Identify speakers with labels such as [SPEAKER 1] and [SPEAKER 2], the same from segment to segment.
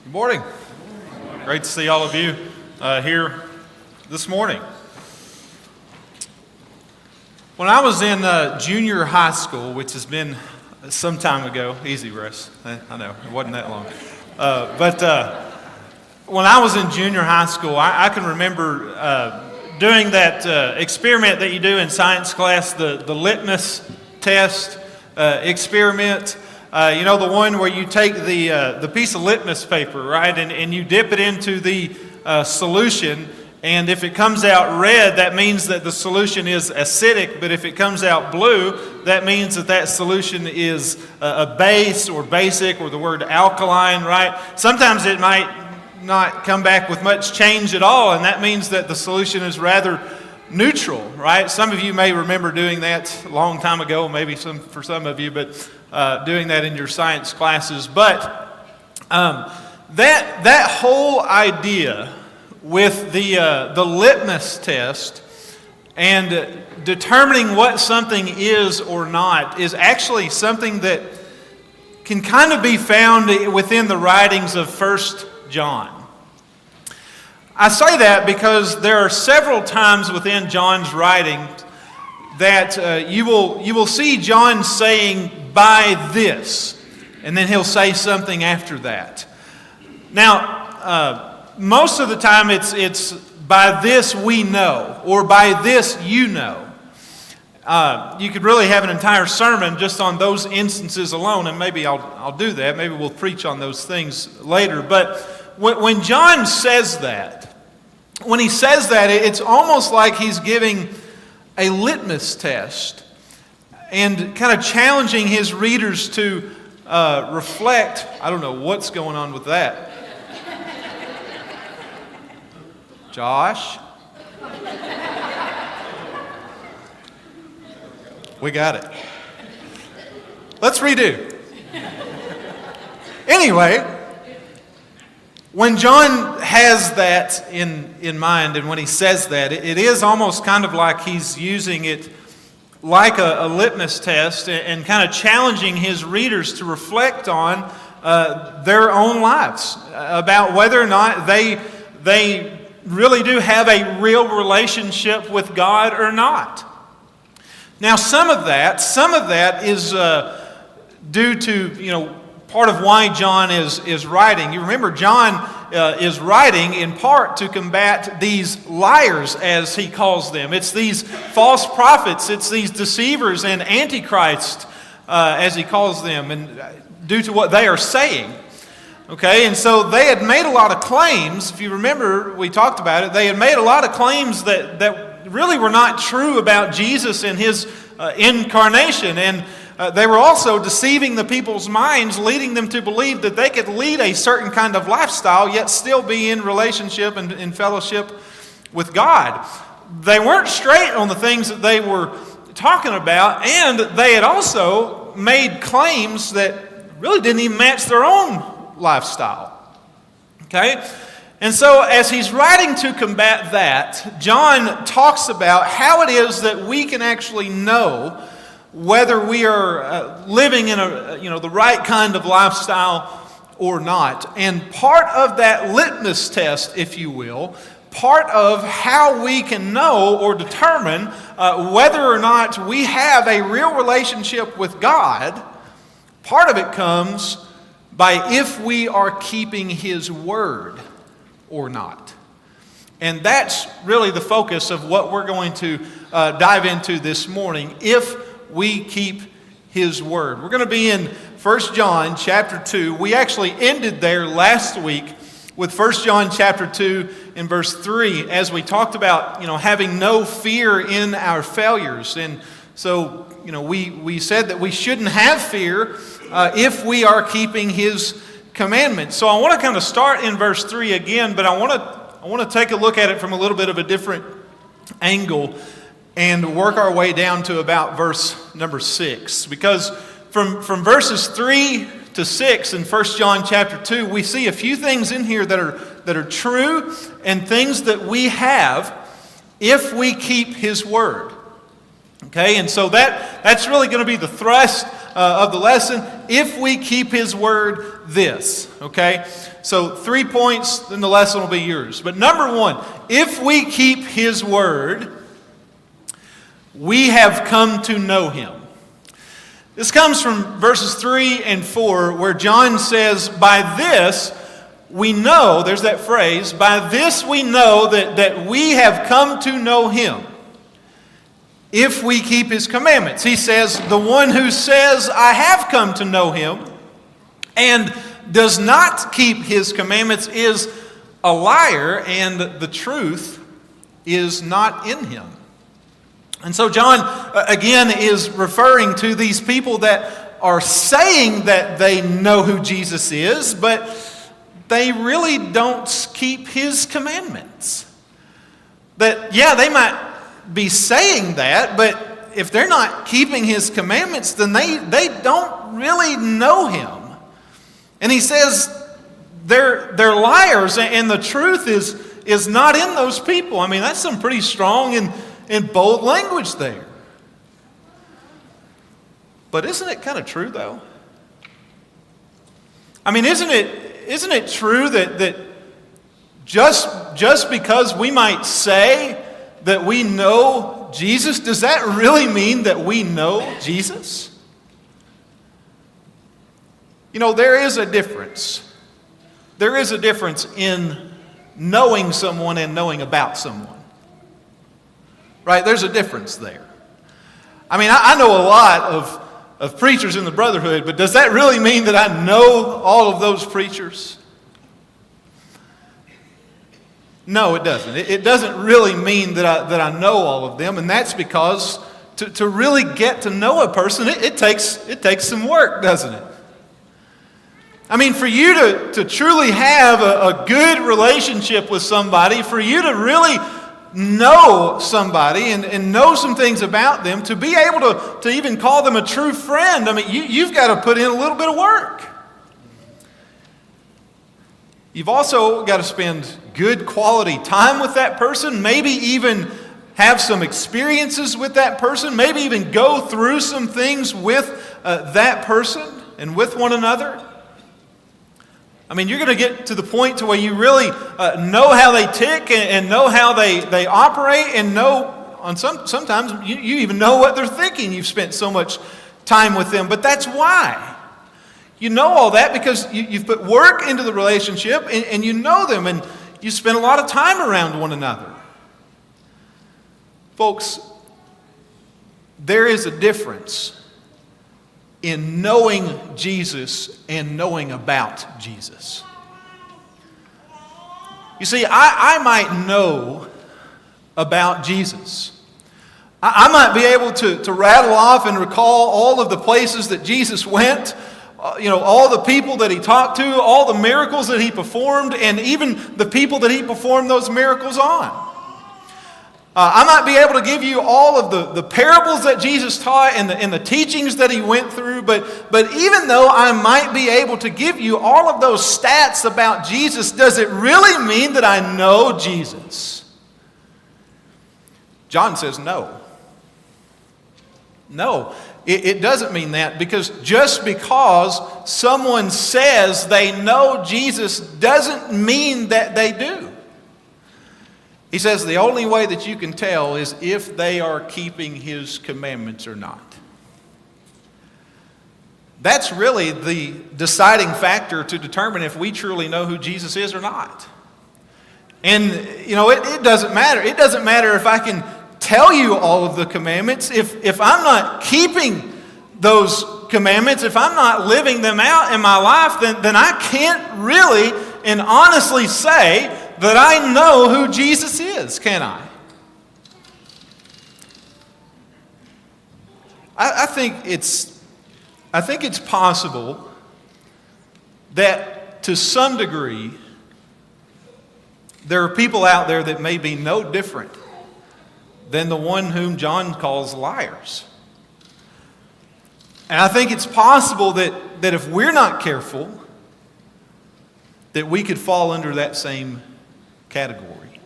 [SPEAKER 1] Good morning. Great to see all of you here this morning. When I was in junior high school, which has been some time ago, easy, Russ, I know, it wasn't that long. But when I was in junior high school, I can remember doing that experiment that you do in science class, the litmus test experiment. You know, the one where you take the piece of litmus paper, right, and you dip it into the solution, and if it comes out red, that means that the solution is acidic, but if it comes out blue, that means that solution is a base or basic, or the word alkaline, right? Sometimes it might not come back with much change at all, and that means that the solution is rather neutral, right? Some of you may remember doing that a long time ago, maybe for some of you, but doing that in your science classes. But that whole idea with the litmus test and determining what something is or not is actually something that can kind of be found within the writings of 1 John. I say that because there are several times within John's writing that you will see John saying, "by this," and then he'll say something after that. Now, most of the time it's "by this we know," or "by this you know." You could really have an entire sermon just on those instances alone, and maybe I'll do that. Maybe we'll preach on those things later. But when John says that, it's almost like he's giving a litmus test and kind of challenging his readers to reflect. I don't know what's going on with that. Josh? We got it. Let's redo. Anyway, when John has that in mind, and when he says that, it is almost kind of like he's using it like a litmus test and kind of challenging his readers to reflect on their own lives, about whether or not they really do have a real relationship with God or not. Now, some of that is due to, part of why John is writing. You remember, John is writing in part to combat these liars, as he calls them. It's these false prophets, it's these deceivers and antichrists, as he calls them, and due to what they are saying. Okay, and so they had made a lot of claims. If you remember, we talked about it. They had made a lot of claims that really were not true about Jesus and his incarnation. And they were also deceiving the people's minds, leading them to believe that they could lead a certain kind of lifestyle, yet still be in relationship and in fellowship with God. They weren't straight on the things that they were talking about, and they had also made claims that really didn't even match their own lifestyle. Okay? And so as he's writing to combat that, John talks about how it is that we can actually know whether we are living in the right kind of lifestyle or not. And part of that litmus test, if you will, part of how we can know or determine whether or not we have a real relationship with God, part of it comes by if we are keeping His Word or not. And that's really the focus of what we're going to dive into this morning, if we keep His Word. We're going to be in 1 John chapter 2. We actually ended there last week with 1 John chapter 2 in verse 3, as we talked about, having no fear in our failures. And so, we said that we shouldn't have fear if we are keeping His commandments. So I want to kind of start in verse 3 again, but I want to take a look at it from a little bit of a different angle and work our way down to about verse number 6. Because from verses 3 to 6 in 1 John chapter 2, we see a few things in here that are true and things that we have if we keep His Word. Okay, and so that's really going to be the thrust of the lesson. If we keep His word, this. Okay? So 3 points, then the lesson will be yours. But number one, if we keep His word, we have come to know Him. This comes from verses 3 and 4, where John says, by this we know, there's that phrase, by this we know that we have come to know Him, if we keep His commandments. He says, the one who says, I have come to know Him, and does not keep His commandments is a liar, and the truth is not in him. And so John, again, is referring to these people that are saying that they know who Jesus is, but they really don't keep His commandments. That, yeah, they might be saying that, but if they're not keeping His commandments, then they don't really know Him. And he says they're liars, and the truth is not in those people. I mean, that's some pretty strong and bold language there. But isn't it kind of true, though? I mean, isn't it true that just because we might say that we know Jesus, does that really mean that we know Jesus? You know, there is a difference. There is a difference in knowing someone and knowing about someone. Right? There's a difference there. I mean, I know a lot of preachers in the Brotherhood, but does that really mean that I know all of those preachers? No, it doesn't. It doesn't really mean that I know all of them, and that's because to really get to know a person, it takes some work, doesn't it? I mean, for you to truly have a good relationship with somebody, for you to really know somebody and know some things about them, to be able to even call them a true friend, I mean, you've got to put in a little bit of work. You've also got to spend good quality time with that person, maybe even have some experiences with that person, maybe even go through some things with that person and with one another. I mean, you're going to get to the point to where you really know how they tick and know how they operate, and know, sometimes you even know what they're thinking. You've spent so much time with them. But that's why. You know all that because you've put work into the relationship, and you know them, and you spend a lot of time around one another. Folks, there is a difference in knowing Jesus and knowing about Jesus. You see, I might know about Jesus. I might be able to rattle off and recall all of the places that Jesus went, all the people that He talked to, all the miracles that He performed, and even the people that He performed those miracles on. I might be able to give you all of the parables that Jesus taught and the teachings that He went through, but even though I might be able to give you all of those stats about Jesus, does it really mean that I know Jesus? John says no. No, it doesn't mean that, because just because someone says they know Jesus doesn't mean that they do. He says the only way that you can tell is if they are keeping His commandments or not. That's really the deciding factor to determine if we truly know who Jesus is or not. And, it doesn't matter. It doesn't matter if I can tell you all of the commandments. If I'm not keeping those commandments, if I'm not living them out in my life, then I can't really and honestly say that I know who Jesus is, can I? I think it's possible that to some degree there are people out there that may be no different than the one whom John calls liars. And I think it's possible that if we're not careful, that we could fall under that same category.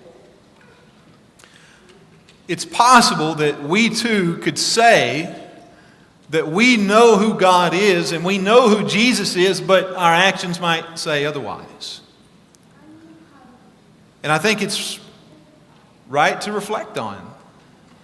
[SPEAKER 1] It's possible that we too could say that we know who God is and we know who Jesus is, but our actions might say otherwise. And I think it's right to reflect on.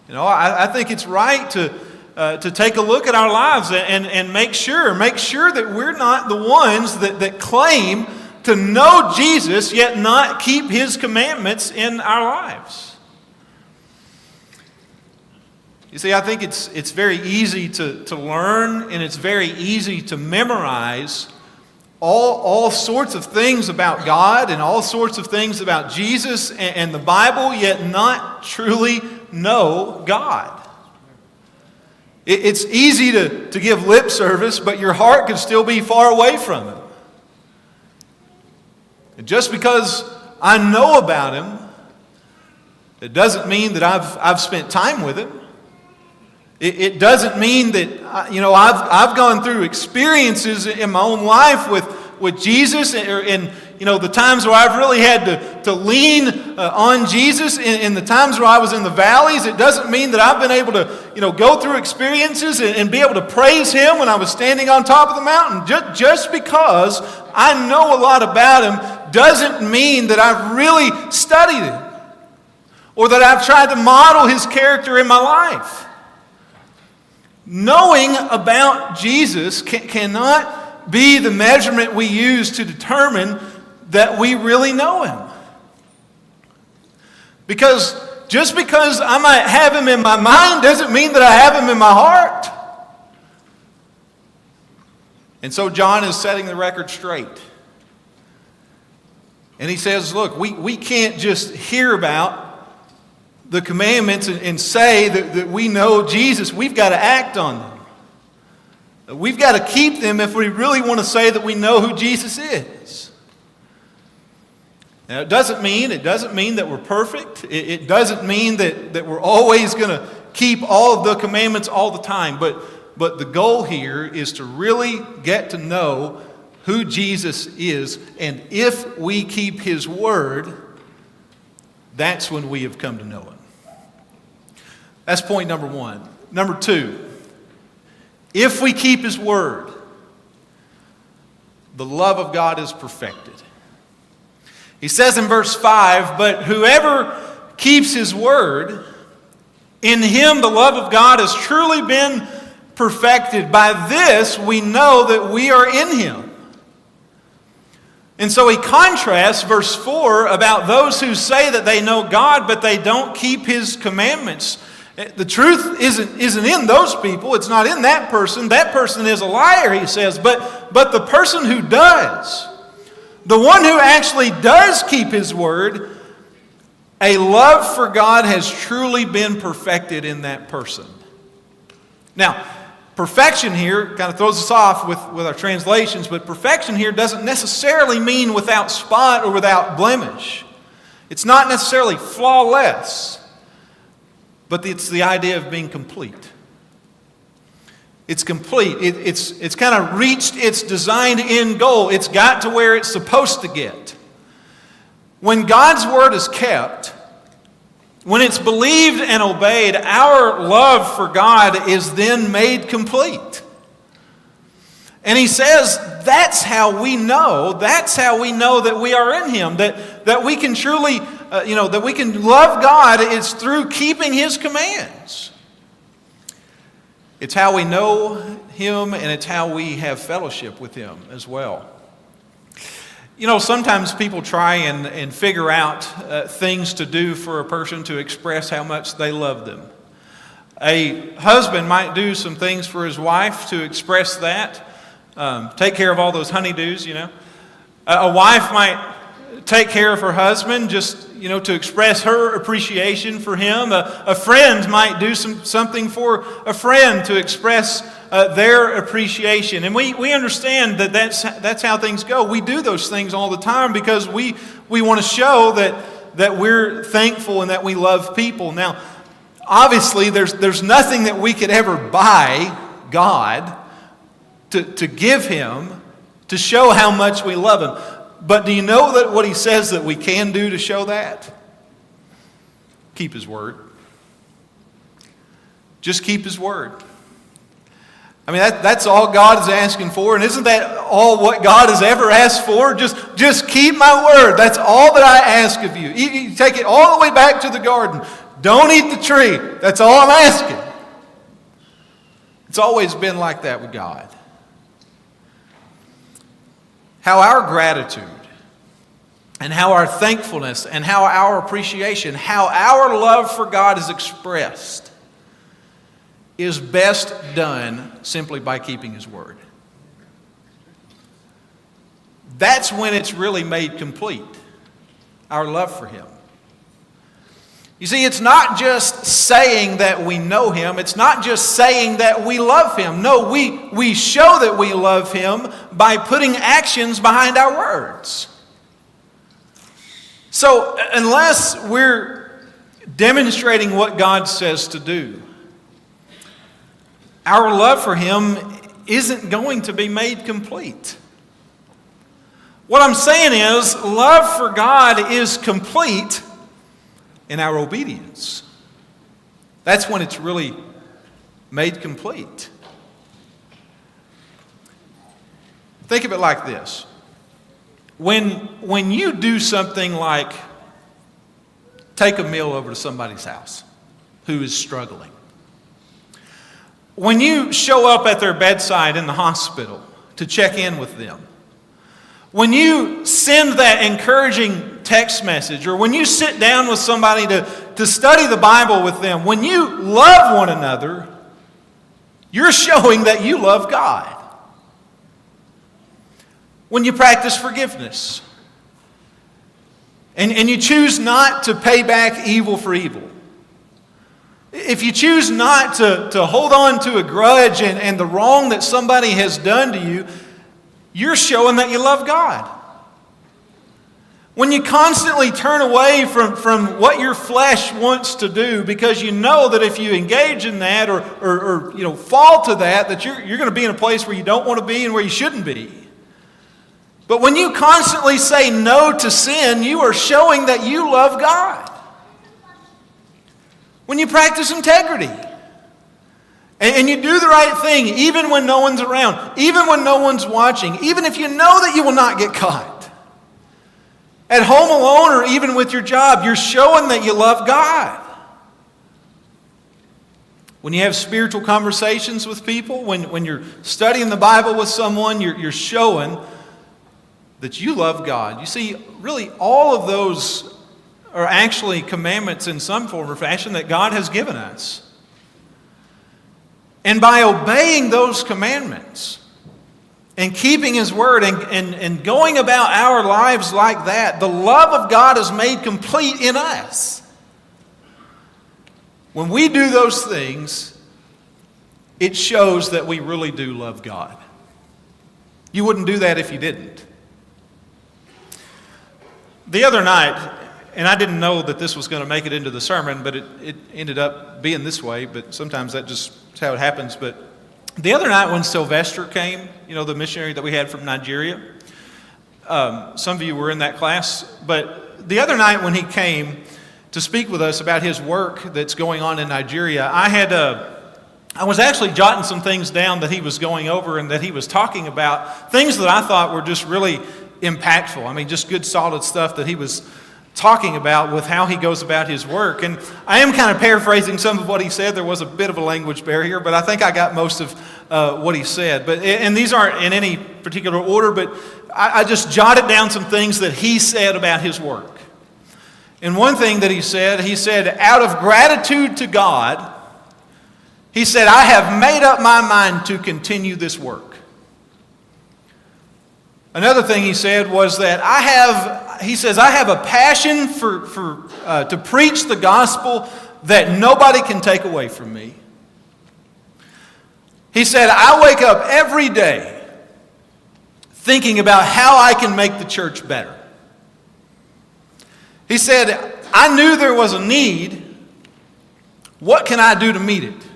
[SPEAKER 1] I think it's right to take a look at our lives and make sure that we're not the ones that claim to know Jesus yet not keep His commandments in our lives. You see, I think it's very easy to learn, and it's very easy to memorize all sorts of things about God and all sorts of things about Jesus and the Bible, yet not truly know God. It's easy to give lip service, but your heart can still be far away from Him. And just because I know about Him, it doesn't mean that I've spent time with Him. It doesn't mean that I've gone through experiences in my own life with Jesus, and the times where I've really had to lean on Jesus, in the times where I was in the valleys. It doesn't mean that I've been able to go through experiences and be able to praise Him when I was standing on top of the mountain. Just because I know a lot about Him doesn't mean that I've really studied Him or that I've tried to model His character in my life. Knowing about Jesus cannot be the measurement we use to determine that we really know Him. Just because I might have Him in my mind doesn't mean that I have Him in my heart. And so John is setting the record straight. And he says, look, we can't just hear about the commandments and say that we know Jesus. We've got to act on them. We've got to keep them if we really want to say that we know who Jesus is. Now, it doesn't mean that we're perfect. It doesn't mean that we're always going to keep all of the commandments all the time. But the goal here is to really get to know who Jesus is. And if we keep His word, that's when we have come to know Him. That's point number one. Number two, if we keep His word, the love of God is perfected. He says in verse 5, but whoever keeps His word, in him the love of God has truly been perfected. By this we know that we are in Him. And so he contrasts verse 4 about those who say that they know God, but they don't keep His commandments. The truth isn't in those people. It's not in that person. That person is a liar, he says. But the person who does, the one who actually does keep His word, a love for God has truly been perfected in that person. Now, perfection here kind of throws us off with our translations, but perfection here doesn't necessarily mean without spot or without blemish. It's not necessarily flawless, but it's the idea of being complete. It's complete. It's kind of reached its designed end goal. It's got to where it's supposed to get. When God's word is kept, when it's believed and obeyed, our love for God is then made complete. And he says that's how we know that we are in Him, that we can truly, that we can love God is through keeping His commands. It's how we know Him, and it's how we have fellowship with Him as well. Sometimes people try and figure out things to do for a person to express how much they love them. A husband might do some things for his wife to express that. Take care of all those honeydews, A wife might take care of her husband just, to express her appreciation for him. A friend might do something for a friend to express their appreciation. And we understand that that's how things go. We do those things all the time because we want to show that we're thankful and that we love people. Now, obviously, there's nothing that we could ever buy God to give Him to show how much we love Him. But do you know that what He says that we can do to show that? Keep His word. Just keep His word. I mean, that's all God is asking for. And isn't that all what God has ever asked for? Just keep my word. That's all that I ask of you. You take it all the way back to the garden. Don't eat the tree. That's all I'm asking. It's always been like that with God. How our gratitude and how our thankfulness and how our appreciation, how our love for God is expressed is best done simply by keeping His word. That's when it's really made complete, our love for Him. You see, it's not just saying that we know Him. It's not just saying that we love Him. No, we show that we love Him by putting actions behind our words. So, unless we're demonstrating what God says to do, our love for Him isn't going to be made complete. What I'm saying is, love for God is complete in our obedience. That's when it's really made complete. Think of it like this. When you do something like take a meal over to somebody's house who is struggling, when you show up at their bedside in the hospital to check in with them, when you send that encouraging text message, or when you sit down with somebody to study the Bible with them, when you love one another, you're showing that you love God. When you practice forgiveness, and you choose not to pay back evil for evil, if you choose not to hold on to a grudge and the wrong that somebody has done to you, you're showing that you love God. When you constantly turn away from what your flesh wants to do because you know that if you engage in that or fall to that you're going to be in a place where you don't want to be and where you shouldn't be. But when you constantly say no to sin, you are showing that you love God. When you practice integrity, and you do the right thing even when no one's around, even when no one's watching, even if you know that you will not get caught. At home alone or even with your job, you're showing that you love God. When you have spiritual conversations with people, when you're studying the Bible with someone, you're showing that you love God. You see, really all of those are actually commandments in some form or fashion that God has given us. And by obeying those commandments and keeping His word and going about our lives like that, the love of God is made complete in us. When we do those things, it shows that we really do love God. You wouldn't do that if you didn't. The other night, and I didn't know that this was going to make it into the sermon, but it ended up being this way, but sometimes that's how it happens. But the other night when Sylvester came, the missionary that we had from Nigeria, some of you were in that class, but the other night when he came to speak with us about his work that's going on in Nigeria, I was actually jotting some things down that he was going over and that he was talking about, things that I thought were just really impactful. I mean, just good solid stuff that he was talking about with how he goes about his work. And I am kind of paraphrasing some of what he said. There was a bit of a language barrier, but I think I got most of what he said. And these aren't in any particular order, but I just jotted down some things that he said about his work. And one thing that he said, out of gratitude to God, he said, I have made up my mind to continue this work. Another thing he said was that I have a passion to preach the gospel that nobody can take away from me. He said, I wake up every day thinking about how I can make the church better. He said, I knew there was a need. What can I do to meet it?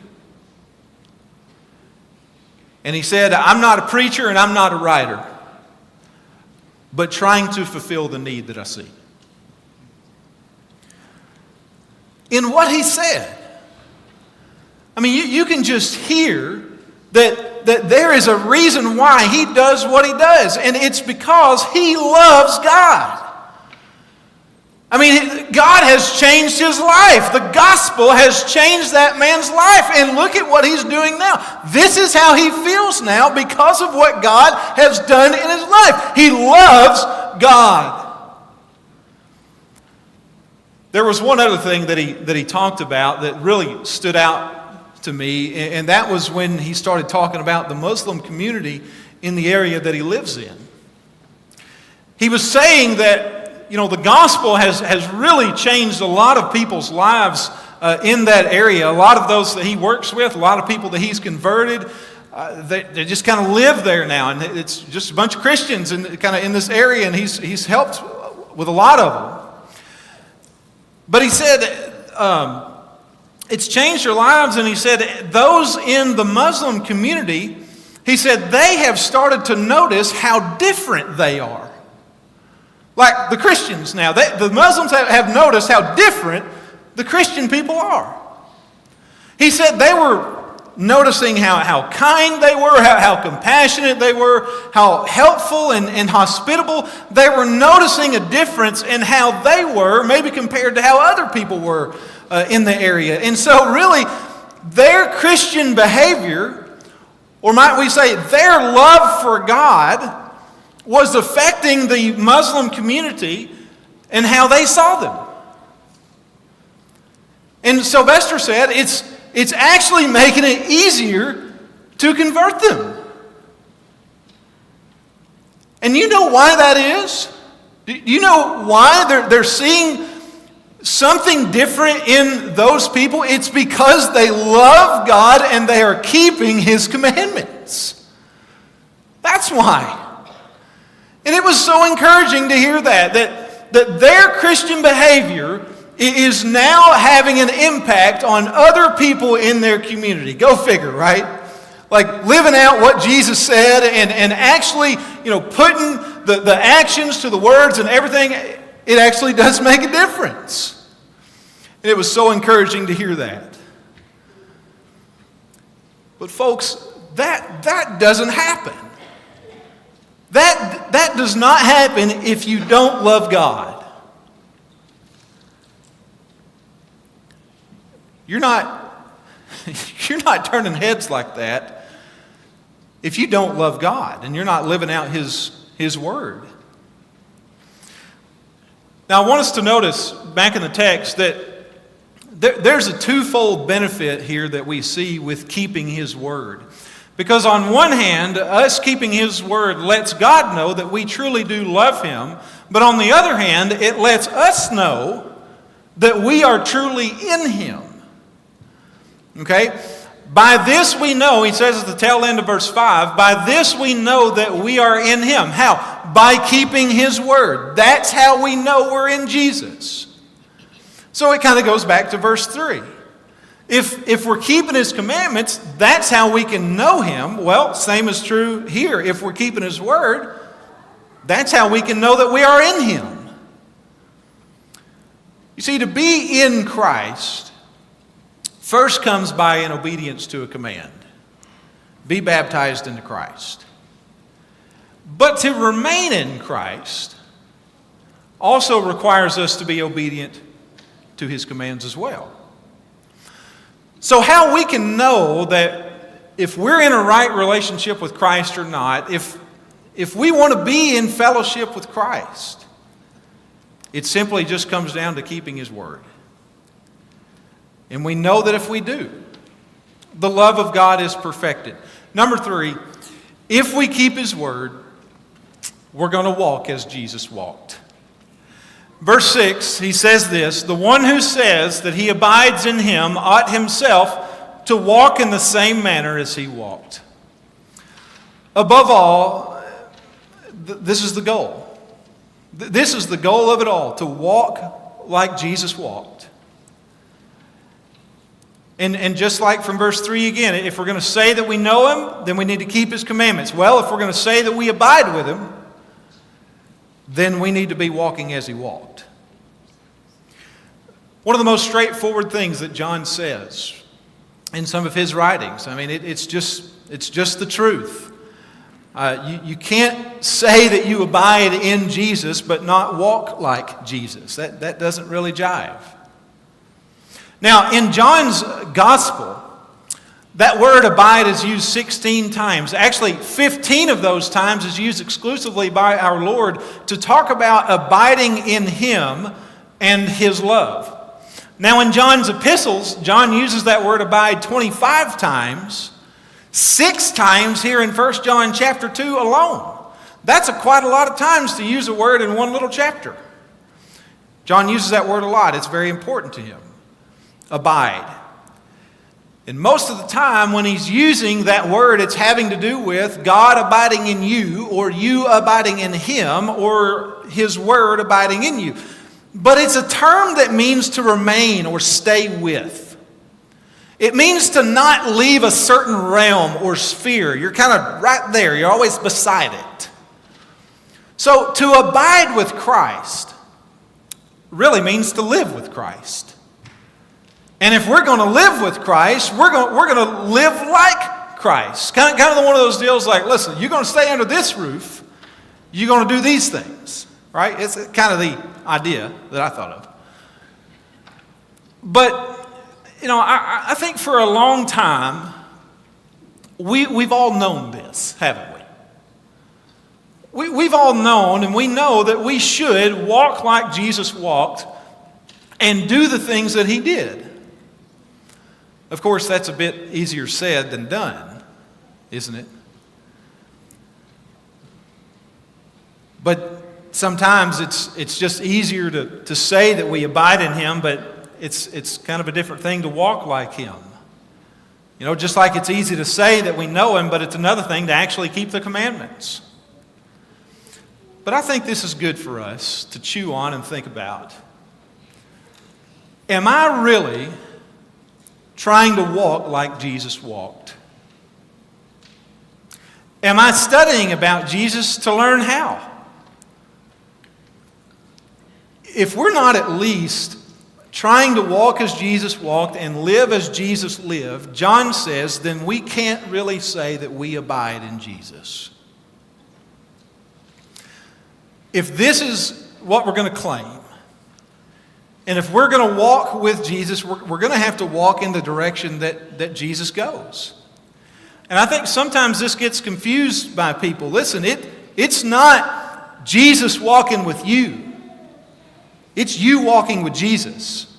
[SPEAKER 1] And he said, I'm not a preacher and I'm not a writer, but trying to fulfill the need that I see. In what he said, I mean, you can just hear that that there is a reason why he does what he does, and it's because he loves God. I mean, God has changed his life. The gospel has changed that man's life, and look at what he's doing now. This is how he feels now because of what God has done in his life. He loves God. There was one other thing that he talked about that really stood out to me, and that was when he started talking about the Muslim community in the area that he lives in. He was saying that, the gospel has really changed a lot of people's lives in that area. A lot of those that he works with, a lot of people that he's converted, they just kind of live there now, and it's just a bunch of Christians kind of in this area, and he's helped with a lot of them. But he said it's changed their lives, and he said those in the Muslim community, he said they have started to notice how different they are. Like the Christians now, the Muslims have noticed how different the Christian people are. He said they were noticing how kind they were, how compassionate they were, how helpful and hospitable. They were noticing a difference in how they were, maybe compared to how other people were in the area. And so really, their Christian behavior, or might we say their love for God, was affecting the Muslim community and how they saw them. And Sylvester said it's actually making it easier to convert them. And you know why that is? Do you know why they're seeing something different in those people? It's because they love God and they are keeping his commandments. That's why. And it was so encouraging to hear that their Christian behavior is now having an impact on other people in their community. Go figure, right? Like living out what Jesus said and actually, putting the actions to the words and everything, it actually does make a difference. And it was so encouraging to hear that. But folks, that doesn't happen. That does not happen if you don't love God. You're not turning heads like that if you don't love God and you're not living out His Word. Now I want us to notice back in the text that there's a twofold benefit here that we see with keeping His Word. Because on one hand, us keeping His Word lets God know that we truly do love Him. But on the other hand, it lets us know that we are truly in Him. Okay? By this we know, he says at the tail end of verse 5, by this we know that we are in Him. How? By keeping His Word. That's how we know we're in Jesus. So it kind of goes back to verse 3. If we're keeping His commandments, that's how we can know Him. Well, same is true here. If we're keeping His Word, that's how we can know that we are in Him. You see, to be in Christ first comes by an obedience to a command. Be baptized into Christ. But to remain in Christ also requires us to be obedient to His commands as well. So how we can know that if we're in a right relationship with Christ or not, if we want to be in fellowship with Christ, it simply just comes down to keeping His Word. And we know that if we do, the love of God is perfected. Number 3, if we keep His Word, we're going to walk as Jesus walked. Verse 6, he says this, the one who says that he abides in Him ought himself to walk in the same manner as He walked. Above all, this is the goal. This is the goal of it all, to walk like Jesus walked. And just like from verse 3 again, if we're going to say that we know Him, then we need to keep His commandments. Well, if we're going to say that we abide with Him, then we need to be walking as He walked. One of the most straightforward things that John says in some of his writings, I mean, it's It's just the truth. You can't say that you abide in Jesus but not walk like Jesus. That doesn't really jive. Now, in John's gospel, that word abide is used 16 times. Actually, 15 of those times is used exclusively by our Lord to talk about abiding in Him and His love. Now, in John's epistles, John uses that word abide 25 times, 6 times here in 1 John chapter 2 alone. That's quite a lot of times to use a word in one little chapter. John uses that word a lot. It's very important to him. Abide. And most of the time when he's using that word, it's having to do with God abiding in you, or you abiding in Him, or His word abiding in you. But it's a term that means to remain or stay with. It means to not leave a certain realm or sphere. You're kind of right there. You're always beside it. So to abide with Christ really means to live with Christ. And if we're going to live with Christ, we're going to live like Christ. Kind of one of those deals like, listen, you're going to stay under this roof, you're going to do these things, right? It's kind of the idea that I thought of. But, I think for a long time, we've all known this, haven't we? We've all known, and we know that we should walk like Jesus walked and do the things that He did. Of course, that's a bit easier said than done, isn't it? But sometimes it's just easier to say that we abide in Him, but it's kind of a different thing to walk like Him. Just like it's easy to say that we know Him, but it's another thing to actually keep the commandments. But I think this is good for us to chew on and think about. Am I really trying to walk like Jesus walked? Am I studying about Jesus to learn how? If we're not at least trying to walk as Jesus walked and live as Jesus lived, John says, then we can't really say that we abide in Jesus. If this is what we're going to claim, and if we're going to walk with Jesus, we're going to have to walk in the direction that Jesus goes. And I think sometimes this gets confused by people. Listen, it's not Jesus walking with you. It's you walking with Jesus.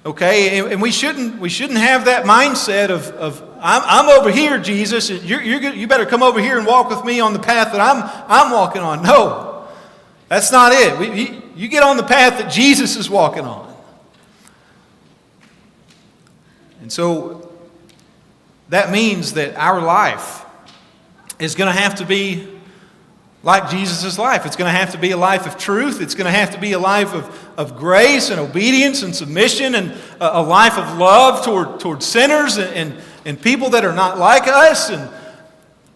[SPEAKER 1] Okay? And we shouldn't have that mindset of I'm over here, Jesus. You better come over here and walk with me on the path that I'm walking on. No, that's not it. You get on the path that Jesus is walking on. And so that means that our life is going to have to be like Jesus' life. It's going to have to be a life of truth. It's going to have to be a life of grace and obedience and submission, and a life of love toward sinners and people that are not like us. And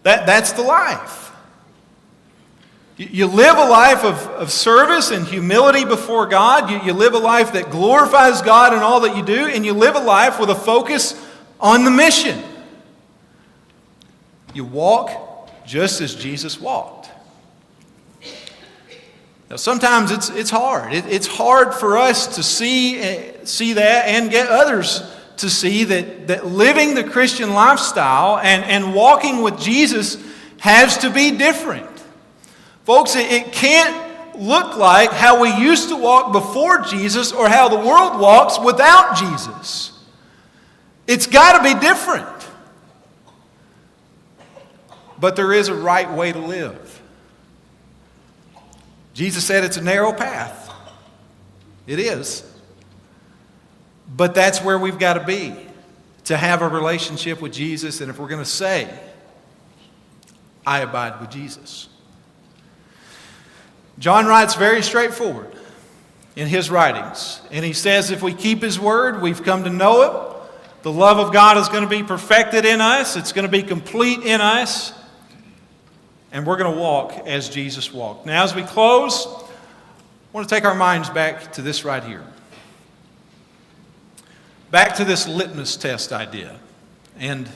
[SPEAKER 1] that's the life. You live a life of service and humility before God. You live a life that glorifies God in all that you do, and you live a life with a focus on the mission. You walk just as Jesus walked. Now, sometimes it's hard. It's hard for us to see that and get others to see that living the Christian lifestyle and walking with Jesus has to be different. Folks, it can't look like how we used to walk before Jesus or how the world walks without Jesus. It's got to be different. But there is a right way to live. Jesus said it's a narrow path. It is. But that's where we've got to be, to have a relationship with Jesus. And if we're going to say, I abide with Jesus. John writes very straightforward in his writings. And he says if we keep His word, we've come to know it. The love of God is going to be perfected in us. It's going to be complete in us. And we're going to walk as Jesus walked. Now, as we close, I want to take our minds back to this right here. Back to this litmus test idea. And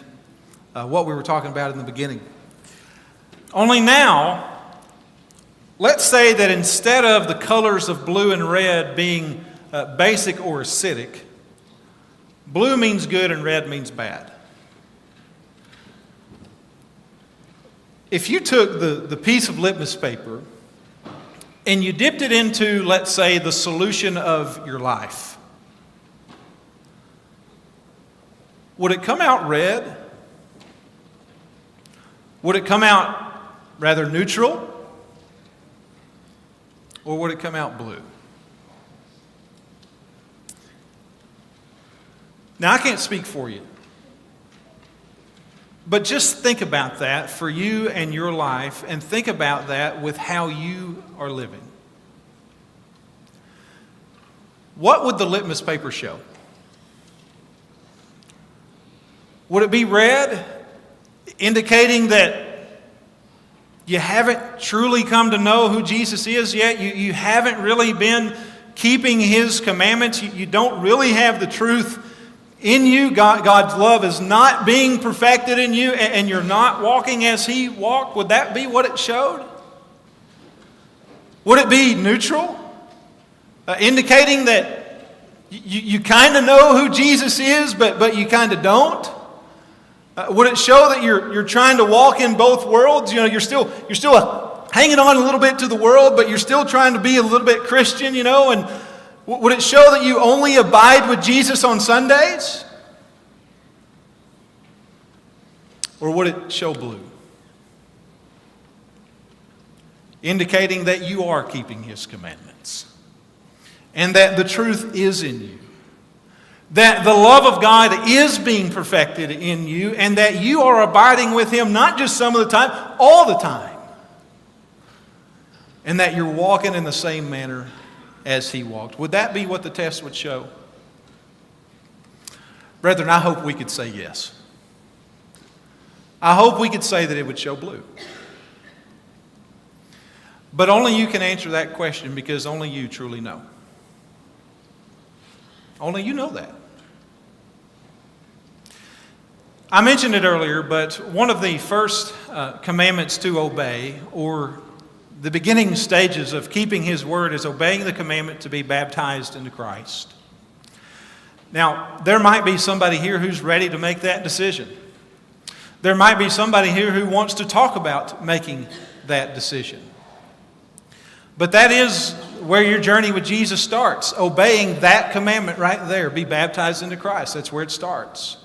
[SPEAKER 1] what we were talking about in the beginning. Only now, let's say that instead of the colors of blue and red being basic or acidic, blue means good and red means bad. If you took the piece of litmus paper and you dipped it into, let's say, the solution of your life, would it come out red? Would it come out rather neutral? Or would it come out blue? Now, I can't speak for you. But just think about that for you and your life, and think about that with how you are living. What would the litmus paper show? Would it be red, indicating that you haven't truly come to know who Jesus is yet? You haven't really been keeping His commandments. You don't really have the truth in you. God's love is not being perfected in you, and you're not walking as He walked. Would that be what it showed? Would it be neutral, indicating that you kind of know who Jesus is, but you kind of don't? Would it show that you're trying to walk in both worlds? You know, you're still hanging on a little bit to the world, but you're still trying to be a little bit Christian, you know? And would it show that you only abide with Jesus on Sundays? Or would it show blue, indicating that you are keeping His commandments and that the truth is in you? That the love of God is being perfected in you, and that you are abiding with Him not just some of the time, all the time. And that you're walking in the same manner as He walked. Would that be what the test would show? Brethren, I hope we could say yes. I hope we could say that it would show blue. But only you can answer that question, because only you truly know. Only you know that. I mentioned it earlier, but one of the first commandments to obey, or the beginning stages of keeping His word, is obeying the commandment to be baptized into Christ. Now, there might be somebody here who's ready to make that decision. There might be somebody here who wants to talk about making that decision. But that is where your journey with Jesus starts, obeying that commandment right there, be baptized into Christ. That's where it starts.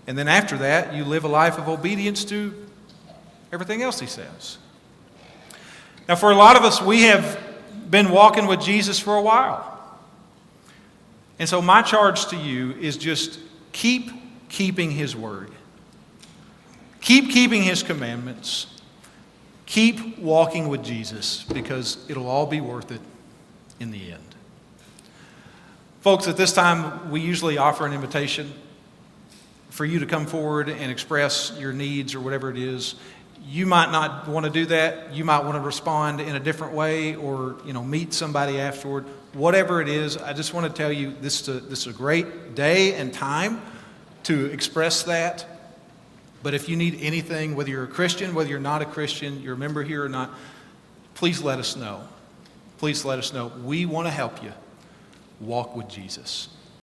[SPEAKER 1] And then after that, you live a life of obedience to everything else He says. Now, for a lot of us, we have been walking with Jesus for a while. And so my charge to you is just keep keeping His word. Keep keeping His commandments. Keep walking with Jesus, because it'll all be worth it in the end. Folks, at this time, we usually offer an invitation for you to come forward and express your needs or whatever it is. You might not want to do that. You might want to respond in a different way, or meet somebody afterward. Whatever it is, I just want to tell you this is a great day and time to express that. But if you need anything, whether you're a Christian, whether you're not a Christian, you're a member here or not, please let us know. Please let us know. We want to help you walk with Jesus.